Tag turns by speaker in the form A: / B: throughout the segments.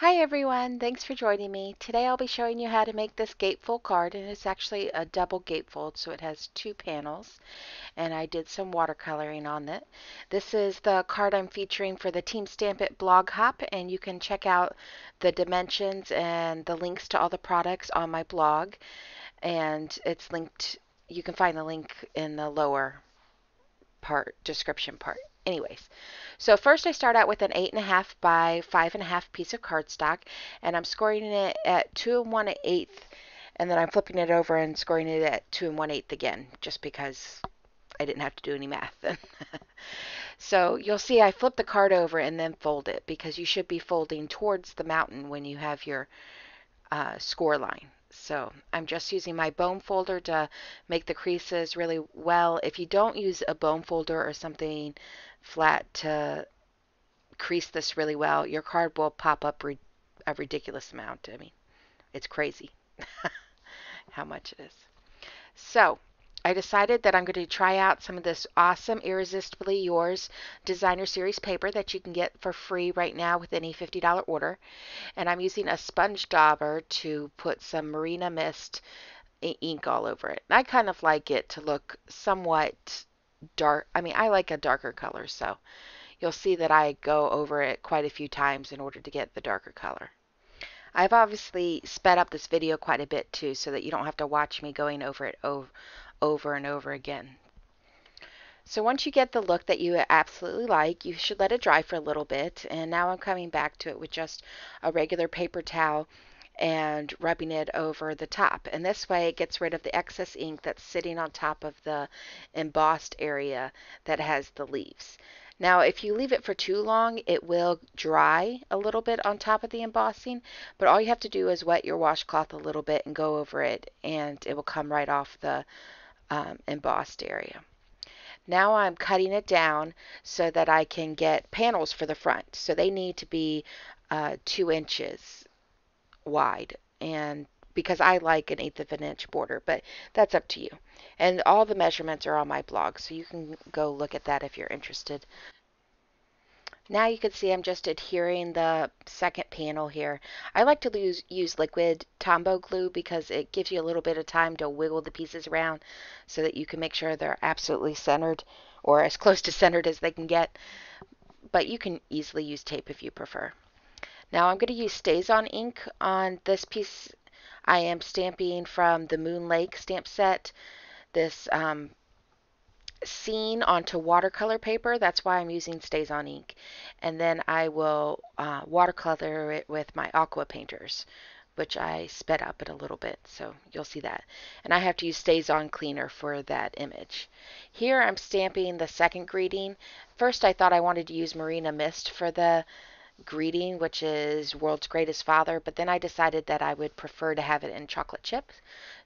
A: Hi everyone, thanks for joining me. Today I'll be showing you how to make this gatefold card, and it's actually a double gatefold, so it has two panels, and I did some watercoloring on it. This is the card I'm featuring for the Team Stamp It blog hop, and you can check out the dimensions and the links to all the products on my blog, and it's linked, you can find the link in the lower description part. Anyways, so first I start out with an 8.5 by 5.5 piece of cardstock, and I'm scoring it at 2 1/8, and then I'm flipping it over and scoring it at 2 1/8 again, just because I didn't have to do any math. So you'll see I flip the card over and then fold it, because you should be folding towards the mountain when you have your score line. So I'm just using my bone folder to make the creases really well. If you don't use a bone folder or something flat to crease this really well, your card will pop up a ridiculous amount. I mean, it's crazy how much it is. So I decided that I'm going to try out some of this awesome Irresistibly Yours designer series paper that you can get for free right now with any $50 order. And I'm using a sponge dauber to put some Marina Mist ink all over it. I kind of like it to look somewhat dark. I mean, I like a darker color, so you'll see that I go over it quite a few times in order to get the darker color. I've obviously sped up this video quite a bit too, so that you don't have to watch me going over it over and over again. So once you get the look that you absolutely like, you should let it dry for a little bit. And now I'm coming back to it with just a regular paper towel and rubbing it over the top. And this way it gets rid of the excess ink that's sitting on top of the embossed area that has the leaves. Now, if you leave it for too long, it will dry a little bit on top of the embossing, but all you have to do is wet your washcloth a little bit and go over it, and it will come right off the embossed area. Now I'm cutting it down so that I can get panels for the front. So they need to be 2 inches wide, and because I like an eighth of an inch border, but that's up to you. And all the measurements are on my blog, so you can go look at that if you're interested. Now you can see I'm just adhering the second panel here. I like to use liquid Tombow glue because it gives you a little bit of time to wiggle the pieces around so that you can make sure they're absolutely centered, or as close to centered as they can get. But you can easily use tape if you prefer. Now I'm going to use StazOn ink on this piece. I am stamping from the Moon Lake stamp set. This scene onto watercolor paper. That's why I'm using StazOn ink. And then I will watercolor it with my aqua painters, which I sped up it a little bit, so you'll see that. And I have to use StazOn cleaner for that image. Here I'm stamping the second greeting. First I thought I wanted to use Marina Mist for the greeting, which is World's Greatest Father, but then I decided that I would prefer to have it in chocolate chip.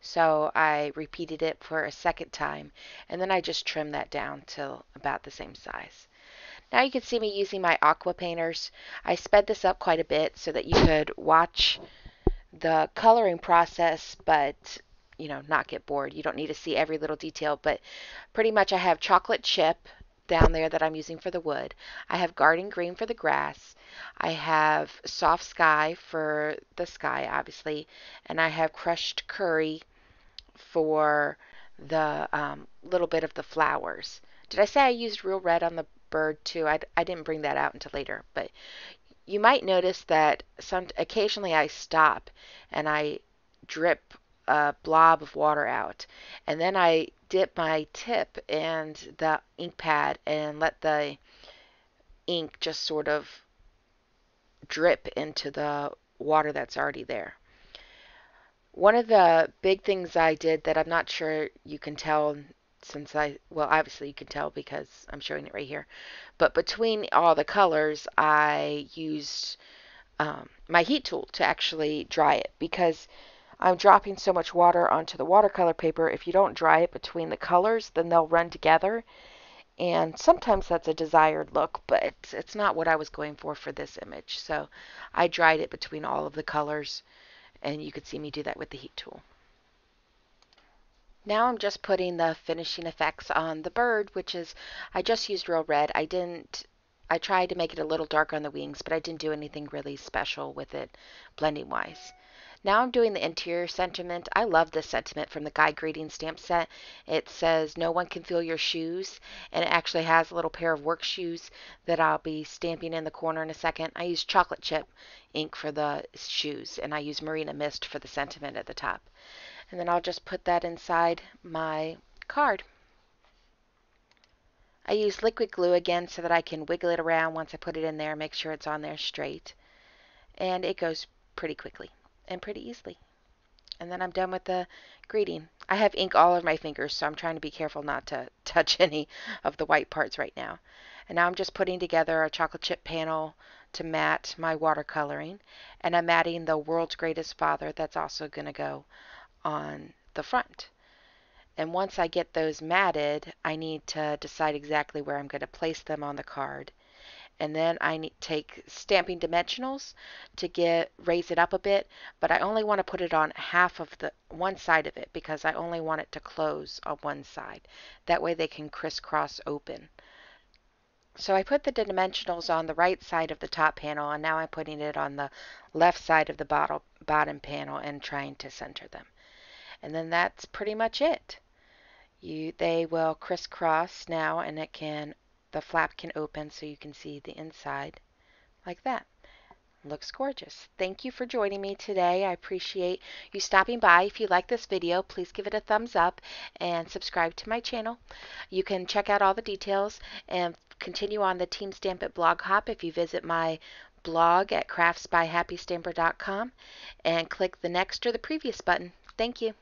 A: So I repeated it for a second time, and then I just trimmed that down till about the same size. Now you can see me using my aqua painters. I sped this up quite a bit so that you could watch the coloring process, but not get bored. You don't need to see every little detail, but pretty much I have chocolate chip down there that I'm using for the wood. I have garden green for the grass. I have soft sky for the sky, obviously, and I have crushed curry for the little bit of the flowers. Did I say I used real red on the bird too? I didn't bring that out until later, but you might notice that occasionally I stop and I drip a blob of water out, and then I dip my tip and the ink pad and let the ink just sort of drip into the water that's already there. One of the big things I did that I'm not sure you can tell, well, obviously you can tell because I'm showing it right here, but between all the colors, I used my heat tool to actually dry it, because I'm dropping so much water onto the watercolor paper. If you don't dry it between the colors, then they'll run together, and sometimes that's a desired look, but it's not what I was going for this image. So I dried it between all of the colors, and you could see me do that with the heat tool. Now I'm just putting the finishing effects on the bird, which is, I just used real red. I didn't I tried to make it a little dark on the wings, but I didn't do anything really special with it blending wise. Now I'm doing the interior sentiment. I love this sentiment from the Guy Greeting stamp set. It says, "No one can feel your shoes," and it actually has a little pair of work shoes that I'll be stamping in the corner in a second. I use chocolate chip ink for the shoes, and I use Marina Mist for the sentiment at the top. And then I'll just put that inside my card. I use liquid glue again so that I can wiggle it around once I put it in there, make sure it's on there straight. And it goes pretty quickly and pretty easily. And then I'm done with the greeting. I have ink all over my fingers, so I'm trying to be careful not to touch any of the white parts right now. And now I'm just putting together a chocolate chip panel to mat my watercoloring. And I'm matting the World's Greatest Father that's also going to go on the front. And once I get those matted, I need to decide exactly where I'm going to place them on the card. And then I need to take stamping dimensionals to raise it up a bit, but I only want to put it on half of the one side of it because I only want it to close on one side. That way they can crisscross open. So I put the dimensionals on the right side of the top panel, and now I'm putting it on the left side of the bottom panel and trying to center them. And then that's pretty much it. They will crisscross now, and the flap can open so you can see the inside like that. Looks gorgeous. Thank you for joining me today. I appreciate you stopping by. If you like this video, please give it a thumbs up and subscribe to my channel. You can check out all the details and continue on the Team Stamp It blog hop if you visit my blog at craftsbyhappystamper.com and click the next or the previous button. Thank you.